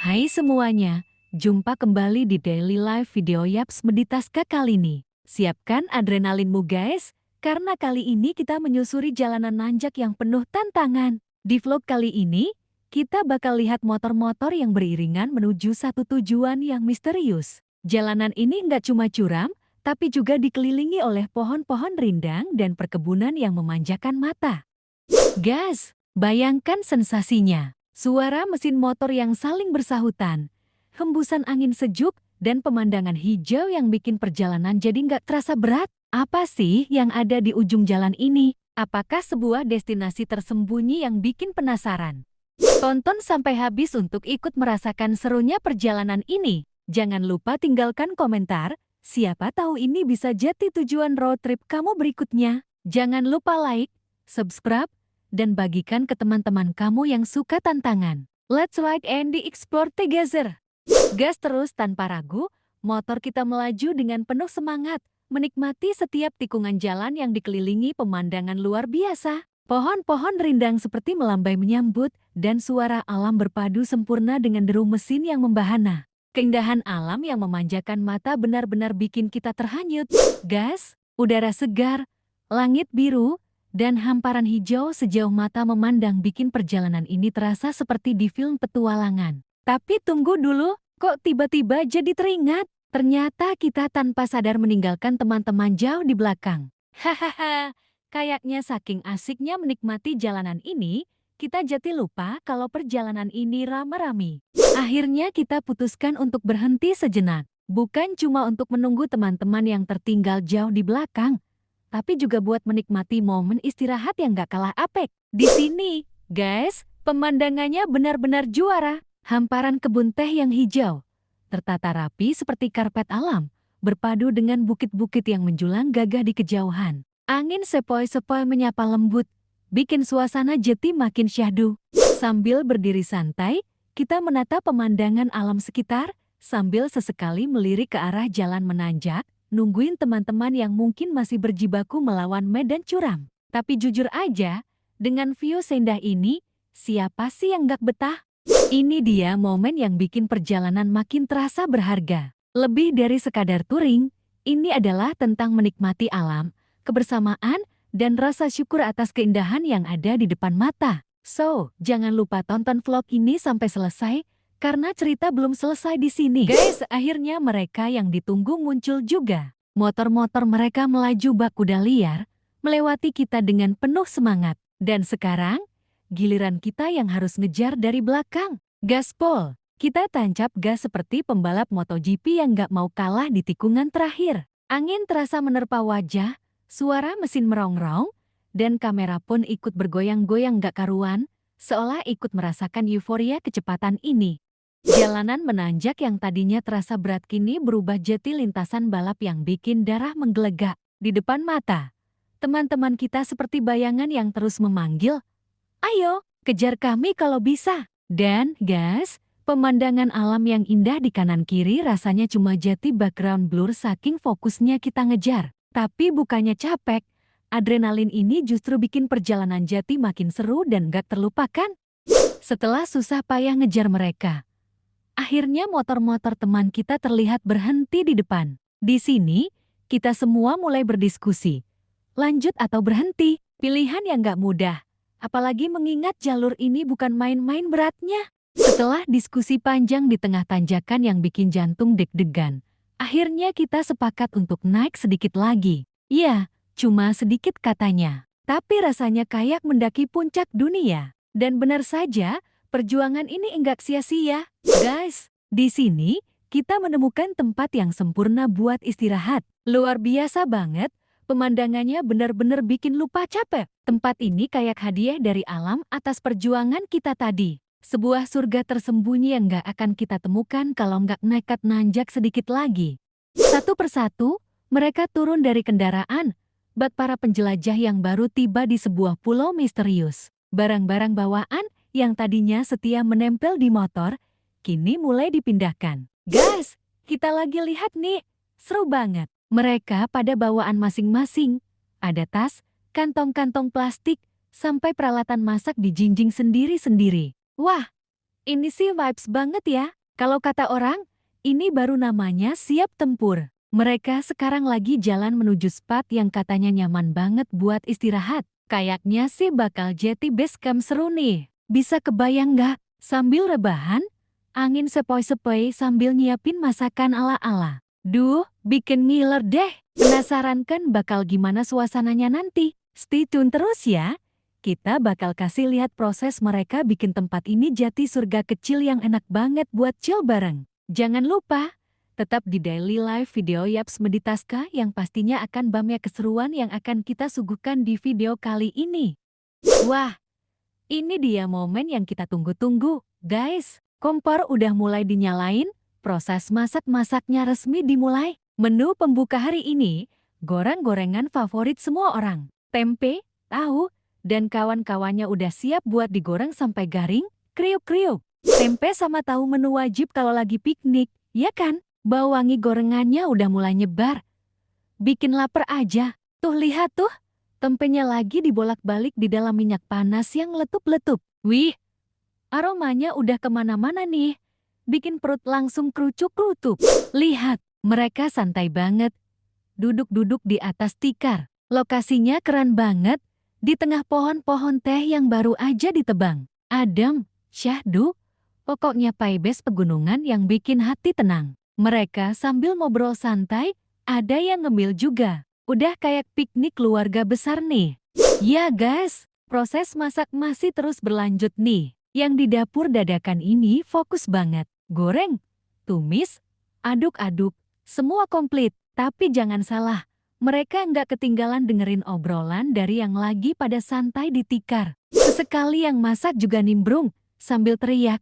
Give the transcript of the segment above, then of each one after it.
Hai semuanya, jumpa kembali di Daily Life Video Yaps Meditaska kali ini. Siapkan adrenalinmu guys, karena kali ini kita menyusuri jalanan nanjak yang penuh tantangan. Di vlog kali ini, kita bakal lihat motor-motor yang beriringan menuju satu tujuan yang misterius. Jalanan ini nggak cuma curam, tapi juga dikelilingi oleh pohon-pohon rindang dan perkebunan yang memanjakan mata. Gas, bayangkan sensasinya. Suara mesin motor yang saling bersahutan, hembusan angin sejuk, dan pemandangan hijau yang bikin perjalanan jadi nggak terasa berat. Apa sih yang ada di ujung jalan ini? Apakah sebuah destinasi tersembunyi yang bikin penasaran? Tonton sampai habis untuk ikut merasakan serunya perjalanan ini. Jangan lupa tinggalkan komentar, siapa tahu ini bisa jadi tujuan road trip kamu berikutnya. Jangan lupa like, subscribe, dan bagikan ke teman-teman kamu yang suka tantangan. Let's ride and explore together. Gas terus tanpa ragu, motor kita melaju dengan penuh semangat, menikmati setiap tikungan jalan yang dikelilingi pemandangan luar biasa. Pohon-pohon rindang seperti melambai menyambut, dan suara alam berpadu sempurna dengan deru mesin yang membahana. Keindahan alam yang memanjakan mata benar-benar bikin kita terhanyut. Gas, udara segar, langit biru, dan hamparan hijau sejauh mata memandang bikin perjalanan ini terasa seperti di film petualangan. Tapi tunggu dulu, kok tiba-tiba jadi teringat? Ternyata kita tanpa sadar meninggalkan teman-teman jauh di belakang. Hahaha, kayaknya saking asiknya menikmati jalanan ini, kita jadi lupa kalau perjalanan ini rame-rame. Akhirnya kita putuskan untuk berhenti sejenak. Bukan cuma untuk menunggu teman-teman yang tertinggal jauh di belakang, tapi juga buat menikmati momen istirahat yang gak kalah apek. Di sini, guys, pemandangannya benar-benar juara. Hamparan kebun teh yang hijau, tertata rapi seperti karpet alam, berpadu dengan bukit-bukit yang menjulang gagah di kejauhan. Angin sepoi-sepoi menyapa lembut, bikin suasana jadi makin syahdu. Sambil berdiri santai, kita menatap pemandangan alam sekitar, sambil sesekali melirik ke arah jalan menanjak, nungguin teman-teman yang mungkin masih berjibaku melawan medan curam. Tapi jujur aja, dengan view seindah ini, siapa sih yang gak betah? Ini dia momen yang bikin perjalanan makin terasa berharga. Lebih dari sekadar touring, ini adalah tentang menikmati alam, kebersamaan, dan rasa syukur atas keindahan yang ada di depan mata. So, jangan lupa tonton vlog ini sampai selesai, karena cerita belum selesai di sini. Guys, akhirnya mereka yang ditunggu muncul juga. Motor-motor mereka melaju bak kuda liar, melewati kita dengan penuh semangat. Dan sekarang, giliran kita yang harus ngejar dari belakang. Gaspol, kita tancap gas seperti pembalap MotoGP yang gak mau kalah di tikungan terakhir. Angin terasa menerpa wajah, suara mesin merongrong, dan kamera pun ikut bergoyang-goyang gak karuan, seolah ikut merasakan euforia kecepatan ini. Jalanan menanjak yang tadinya terasa berat kini berubah jadi lintasan balap yang bikin darah menggelegak. Di depan mata, teman-teman kita seperti bayangan yang terus memanggil, "Ayo, kejar kami kalau bisa." Dan, gas, pemandangan alam yang indah di kanan kiri rasanya cuma jadi background blur saking fokusnya kita ngejar. Tapi bukannya capek, adrenalin ini justru bikin perjalanan jadi makin seru dan gak terlupakan. Setelah susah payah ngejar mereka, akhirnya motor-motor teman kita terlihat berhenti di depan. Di sini, kita semua mulai berdiskusi. Lanjut atau berhenti, pilihan yang gak mudah. Apalagi mengingat jalur ini bukan main-main beratnya. Setelah diskusi panjang di tengah tanjakan yang bikin jantung deg-degan, akhirnya kita sepakat untuk naik sedikit lagi. Ya, cuma sedikit katanya. Tapi rasanya kayak mendaki puncak dunia. Dan benar saja, perjuangan ini enggak sia-sia. Guys, di sini kita menemukan tempat yang sempurna buat istirahat. Luar biasa banget, pemandangannya benar-benar bikin lupa capek. Tempat ini kayak hadiah dari alam atas perjuangan kita tadi. Sebuah surga tersembunyi yang gak akan kita temukan kalau nggak nekat nanjak sedikit lagi. Satu persatu, mereka turun dari kendaraan, bak para penjelajah yang baru tiba di sebuah pulau misterius. Barang-barang bawaan yang tadinya setia menempel di motor, kini mulai dipindahkan. Guys, kita lagi lihat nih, seru banget. Mereka pada bawaan masing-masing. Ada tas, kantong-kantong plastik, sampai peralatan masak dijinjing sendiri-sendiri. Wah, Ini sih vibes banget ya. Kalau kata orang, ini baru namanya siap tempur. Mereka sekarang lagi jalan menuju spot yang katanya nyaman banget buat istirahat. Kayaknya sih bakal jadi base camp seru nih. Bisa kebayang nggak? Sambil rebahan, angin sepoi-sepoi sambil nyiapin masakan ala-ala. Duh, bikin ngiler deh. Penasaran kan bakal gimana suasananya nanti? Stay tune terus ya. Kita bakal kasih lihat proses mereka bikin tempat ini jadi surga kecil yang enak banget buat chill bareng. Jangan lupa, tetap di Daily Life Video Yaps Meditaska yang pastinya akan banyak keseruan yang akan kita suguhkan di video kali ini. Wah, ini dia momen yang kita tunggu-tunggu. Guys, kompor udah mulai dinyalain, proses masak-masaknya resmi dimulai. Menu pembuka hari ini, goreng-gorengan favorit semua orang. Tempe, tahu, dan kawan-kawannya udah siap buat digoreng sampai garing, kriuk-kriuk. Tempe sama tahu menu wajib kalau lagi piknik, ya kan? Bau wangi gorengannya udah mulai nyebar. Bikin lapar aja. Tuh lihat tuh, tempenya lagi dibolak-balik di dalam minyak panas yang letup-letup. Wih, aromanya udah kemana-mana nih. Bikin perut langsung kerucuk-kerutuk. Lihat, mereka santai banget. Duduk-duduk di atas tikar. Lokasinya keren banget. Di tengah pohon-pohon teh yang baru aja ditebang. Adem, syahdu, pokoknya vibes pegunungan yang bikin hati tenang. Mereka sambil ngobrol santai, ada yang ngemil juga. Udah kayak piknik keluarga besar nih. Ya guys, proses masak masih terus berlanjut nih. Yang di dapur dadakan ini fokus banget. Goreng, tumis, aduk-aduk, semua komplit. Tapi jangan salah. Mereka nggak ketinggalan dengerin obrolan dari yang lagi pada santai di tikar. Sesekali yang masak juga nimbrung sambil teriak.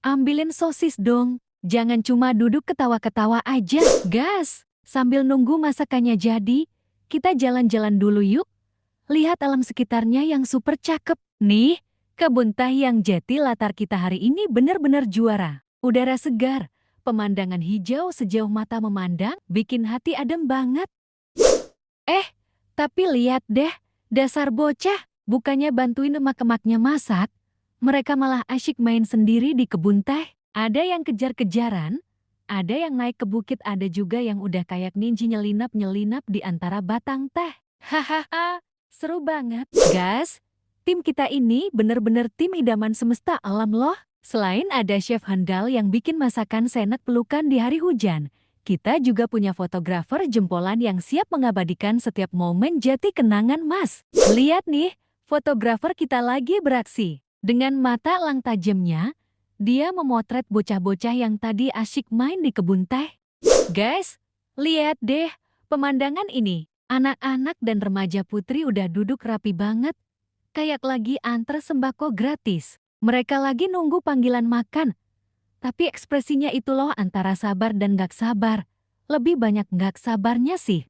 Ambilin sosis dong. Jangan cuma duduk ketawa-ketawa aja. Gas, sambil nunggu masakannya jadi, kita jalan-jalan dulu yuk. Lihat alam sekitarnya yang super cakep. Nih, kebun teh yang jadi latar kita hari ini bener-bener juara. Udara segar. Pemandangan hijau sejauh mata memandang bikin hati adem banget. Tapi lihat deh, dasar bocah, bukannya bantuin emak-emaknya masak, mereka malah asyik main sendiri di kebun teh. Ada yang kejar-kejaran, ada yang naik ke bukit, ada juga yang udah kayak ninja nyelinap-nyelinap di antara batang teh. Hahaha, seru banget. Guys, tim kita ini bener-bener tim idaman semesta alam loh. Selain ada chef handal yang bikin masakan seenak pelukan di hari hujan, kita juga punya fotografer jempolan yang siap mengabadikan setiap momen jadi kenangan mas. Lihat nih, fotografer kita lagi beraksi. Dengan mata elang tajamnya, dia memotret bocah-bocah yang tadi asyik main di kebun teh. Guys, lihat deh pemandangan ini. Anak-anak dan remaja putri udah duduk rapi banget, kayak lagi antar sembako gratis. Mereka lagi nunggu panggilan makan. Tapi ekspresinya itu loh antara sabar dan gak sabar. Lebih banyak gak sabarnya sih.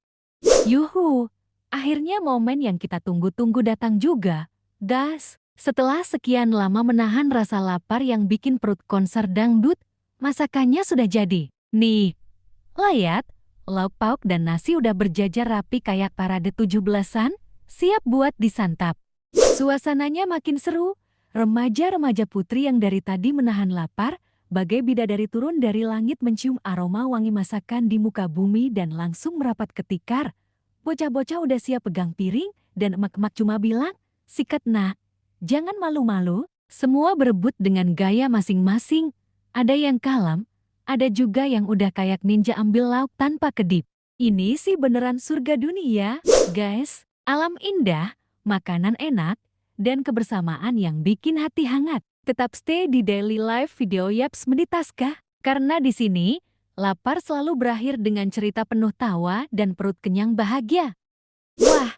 Yuhu, akhirnya momen yang kita tunggu-tunggu datang juga. Guys, setelah sekian lama menahan rasa lapar yang bikin perut konser dangdut, masakannya sudah jadi. Nih, lihat, lauk pauk dan nasi udah berjajar rapi kayak parade 17-an, siap buat disantap. Suasananya makin seru. Remaja-remaja putri yang dari tadi menahan lapar, bagai bidadari turun dari langit mencium aroma wangi masakan di muka bumi dan langsung merapat ke tikar. Bocah-bocah udah siap pegang piring dan emak-emak cuma bilang, "Sikat nak, jangan malu-malu." Semua berebut dengan gaya masing-masing. Ada yang kalem, ada juga yang udah kayak ninja ambil lauk tanpa kedip. Ini sih beneran surga dunia, guys. Alam indah, makanan enak, dan kebersamaan yang bikin hati hangat. Tetap stay di Daily Life Video Yaps Meditaska, karena di sini lapar selalu berakhir dengan cerita penuh tawa dan perut kenyang bahagia. Wah,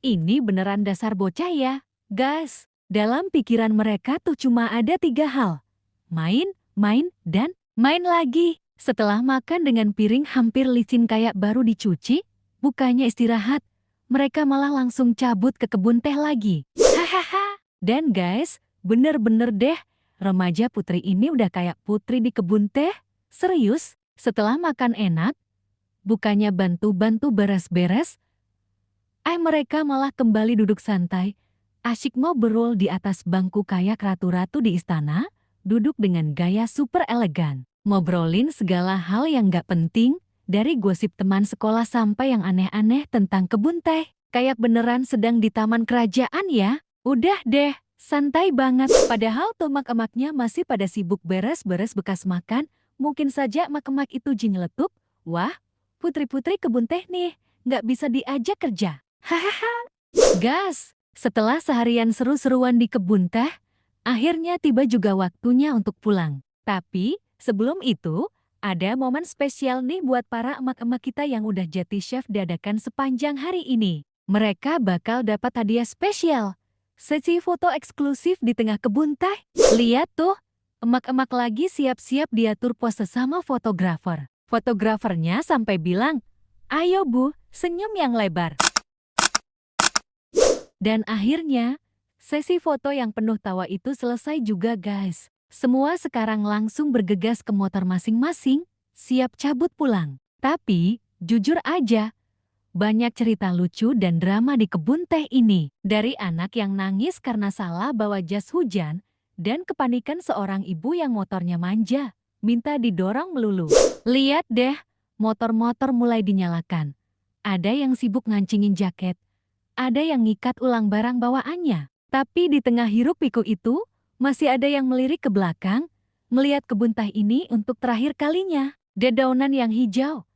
ini beneran dasar bocah ya, guys. Dalam pikiran mereka tuh cuma ada 3 hal. Main, main, dan main lagi. Setelah makan dengan piring hampir licin kayak baru dicuci, bukannya istirahat, mereka malah langsung cabut ke kebun teh lagi. Hahaha. Dan guys, bener-bener deh, remaja putri ini udah kayak putri di kebun teh. Serius, setelah makan enak, bukannya bantu-bantu beres-beres, mereka malah kembali duduk santai, asyik ngobrol di atas bangku kayak ratu-ratu di istana, duduk dengan gaya super elegan. Ngobrolin segala hal yang gak penting, dari gosip teman sekolah sampai yang aneh-aneh tentang kebun teh. Kayak beneran sedang di taman kerajaan ya. Udah deh, santai banget. Padahal tuh emak-emaknya masih pada sibuk beres-beres bekas makan. Mungkin saja emak-emak itu jin nyeletuk. Wah, putri-putri kebun teh nih, gak bisa diajak kerja. Hahaha. Gas, setelah seharian seru-seruan di kebun teh, akhirnya tiba juga waktunya untuk pulang. Tapi, sebelum itu, ada momen spesial nih buat para emak-emak kita yang udah jadi chef dadakan sepanjang hari ini. Mereka bakal dapat hadiah spesial. Sesi foto eksklusif di tengah kebun teh. Lihat tuh, emak-emak lagi siap-siap diatur pose sama fotografer. Fotografernya sampai bilang, "Ayo Bu, senyum yang lebar." Dan akhirnya, sesi foto yang penuh tawa itu selesai juga guys. Semua sekarang langsung bergegas ke motor masing-masing, siap cabut pulang. Tapi, jujur aja, banyak cerita lucu dan drama di kebun teh ini. Dari anak yang nangis karena salah bawa jas hujan, dan kepanikan seorang ibu yang motornya manja, minta didorong melulu. Lihat deh, motor-motor mulai dinyalakan. Ada yang sibuk ngancingin jaket, ada yang ngikat ulang barang bawaannya. Tapi di tengah hiruk-pikuk itu, masih ada yang melirik ke belakang, melihat kebun teh ini untuk terakhir kalinya. Dedaunan yang hijau,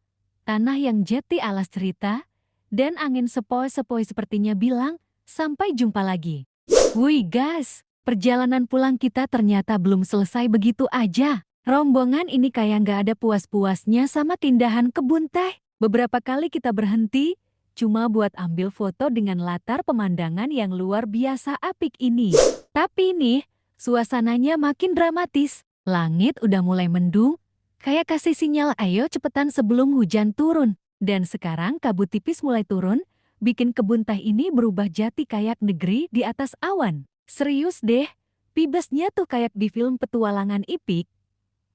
tanah yang jati alas cerita, dan angin sepoi-sepoi sepertinya bilang, sampai jumpa lagi. Wih guys, perjalanan pulang kita ternyata belum selesai begitu aja. Rombongan ini kayak nggak ada puas-puasnya sama keindahan kebun teh. Beberapa kali kita berhenti, cuma buat ambil foto dengan latar pemandangan yang luar biasa apik ini. Tapi nih, suasananya makin dramatis. Langit udah mulai mendung, kayak kasih sinyal ayo cepetan sebelum hujan turun. Dan sekarang kabut tipis mulai turun, bikin kebun teh ini berubah jati kayak negeri di atas awan. Serius deh, pibesnya tuh kayak di film petualangan epik.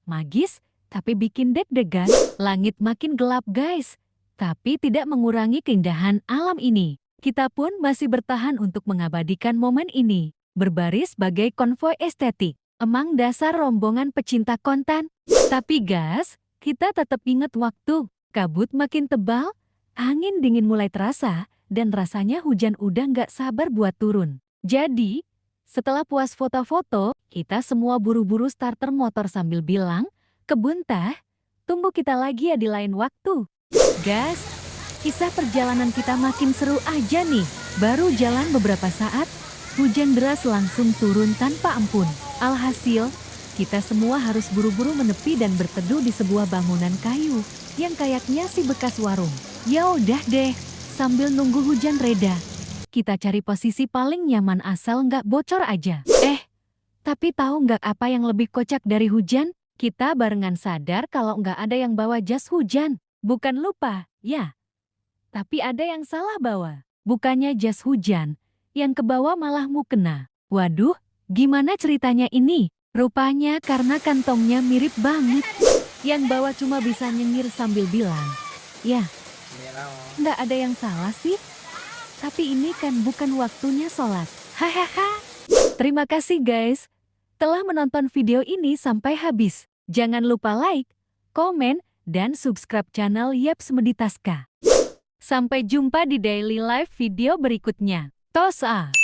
Magis, tapi bikin deg-degan. Langit makin gelap guys, tapi tidak mengurangi keindahan alam ini. Kita pun masih bertahan untuk mengabadikan momen ini. Berbaris bagai konvoi estetik. Emang dasar rombongan pecinta konten. Tapi gas, kita tetap ingat waktu. Kabut makin tebal, angin dingin mulai terasa, dan rasanya hujan udah nggak sabar buat turun. Jadi, setelah puas foto-foto, kita semua buru-buru starter motor sambil bilang, kebun teh, tunggu kita lagi ya di lain waktu. Gas, kisah perjalanan kita makin seru aja nih. Baru jalan beberapa saat, hujan deras langsung turun tanpa ampun. Alhasil, kita semua harus buru-buru menepi dan berteduh di sebuah bangunan kayu yang kayaknya si bekas warung. Ya udah deh, sambil nunggu hujan reda, kita cari posisi paling nyaman asal nggak bocor aja. Tapi tahu nggak apa yang lebih kocak dari hujan? Kita barengan sadar kalau nggak ada yang bawa jas hujan. Bukan lupa, ya. Tapi ada yang salah bawa. Bukannya jas hujan, yang kebawa malah mukena. Waduh, gimana ceritanya ini? Rupanya karena kantongnya mirip banget. Yang bawa cuma bisa nyengir sambil bilang, ya, nggak ada yang salah sih. Tapi ini kan bukan waktunya sholat. Hahaha. Terima kasih guys, telah menonton video ini sampai habis. Jangan lupa like, komen, dan subscribe channel Yaps Meditaska. Sampai jumpa di daily live video berikutnya. Tosa.